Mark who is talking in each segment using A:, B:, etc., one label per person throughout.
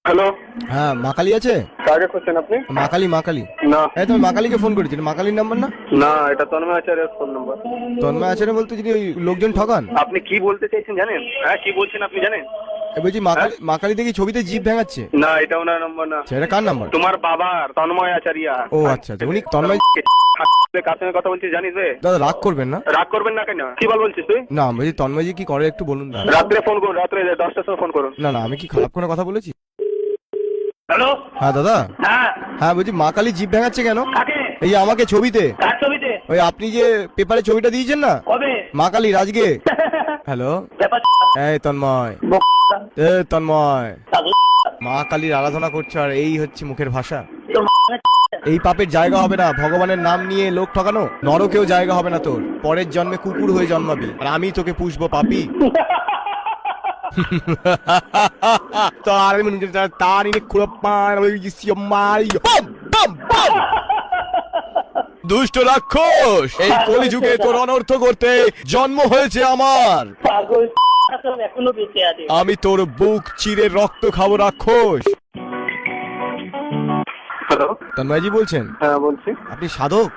A: Hello.
B: হ্যাঁ মা কালী আছে?
A: কাকে খুঁজছেন আপনি?
B: মা কালী মা কালী।
A: না
B: এই তুমি মা কালীকে ফোন করেছিলে, মা কালীর নাম্বার না?
A: না, এটা তন্ময় আচার্যের ফোন নাম্বার।
B: তন্ময় আচার্য বলতে যিনি ওই লোকজন ঠকান?
A: আপনি কি বলতে চাইছেন জানেন? হ্যাঁ, কি বলছেন আপনি জানেন?
B: বলছি মা কালী দেখি ছবিতে জিভ ভেঙাচ্ছে।
A: না, এটা ওনার নাম্বার না।
B: সেটা কার নাম্বার?
A: তোমার বাবার, তন্ময় আচার্য।
B: ও আচ্ছা আচ্ছা, উনি তন্ময়।
A: কার সঙ্গে কথা বলছিস জানিস বে?
B: দাদা রাগ করবেন না।
A: রাগ করবেন না কেন? কি বলছিস তুই?
B: না বলছি তন্ময়জি কি করে একটু বলুন না।
A: রাত্রে ফোন করুন, রাত্রে 10টার সময় ফোন করুন।
B: না না, আমি কি খারাপ কোনো কথা বলেছি?
A: হ্যালো।
B: হ্যাঁ দাদা।
A: হ্যাঁ।
B: হ্যাঁ বলছি মা কালী জিভ ভেঙাচ্ছে কেন?
A: কাকে?
B: এই যে আমাকে ছবিতে।
A: কার ছবিতে?
B: ওই আপনি যে পেপারে ছবিটা দিয়েছেন না,
A: কবে?
B: মা কালীর আজকে। হ্যালো। এই তন্ময়। এ তন্ময়, মা কালীর আরাধনা করছো আর এই হচ্ছে মুখের ভাষা। এই পাপের জায়গা হবে না, ভগবানের নাম নিয়ে লোক ঠকানো। নরকেও জায়গা হবে না তোর, পরের জন্মে কুকুর হয়ে জন্মাবি আর আমি তোকে পুষবো পাপি। দুষ্ট রাক্ষস, এই কলিযুগে তোর অনর্থ করতে জন্ম হয়েছে আমার।
C: এখনো বেঁচে আছে।
B: আমি তোর বুক চিরে রক্ত খাবো রাক্ষস।
A: হ্যালো।
B: তন্ময়জি বলছেন?
A: হ্যাঁ বলছি।
B: আপনি সাধক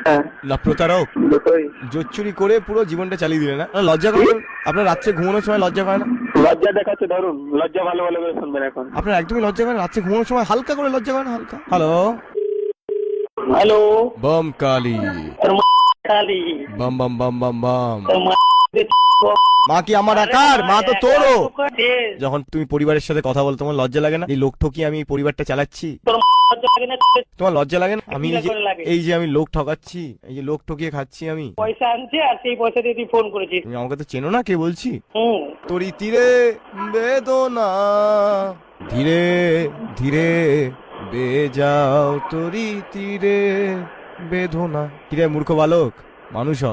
A: হ্যাঁ,
B: না প্রতারক?
A: দুটোই।
B: জোচ্চুরি করে পুরো জীবনটা চালিয়ে দিলেন না? লজ্জা করেন? আপনার রাত্রে ঘুমানোর সময় লজ্জা করে না?
A: লজ্জা দেখাচ্ছে, ধরুন লজ্জা ভালো ভালো করে শুনবেন এখন।
B: আপনার একদমই লজ্জা করে না? রাত্রে ঘুমানোর সময় হালকা করে লজ্জা করে না? হালকা। হ্যালো।
C: হ্যালো।
B: বম কালী।
C: কালী।
B: বম বম বম বম বম।
C: তোর
B: মা কি আমার একার? মা তো তোরও।
C: শেষ।
B: যখন তুমি পরিবারের সাথে কথা বল তোমার লজ্জা লাগে না? এই লোক ঠকিয়ে আমি পরিবারটা চালাচ্ছি,
C: তোর লজ্জা লাগে না?
B: তোমার লজ্জা লাগে না? আমি
C: কি করে লাগে?
B: এই যে আমি লোক ঠকাচ্ছি, এই যে লোক ঠকিয়ে খাচ্ছি আমি।
C: পয়সা আনছে আর সেই পয়সা দিয়ে তুই ফোন করেছিস।
B: তুমি আমাকে তো চেনো না, কে বলছি?
C: হুম।
B: তোরই তীরে বেদনা ধীরে ধীরে বেজাও, তোরই তীরে বেদনা। কিরে মূর্খ বালক, মানুষ হ।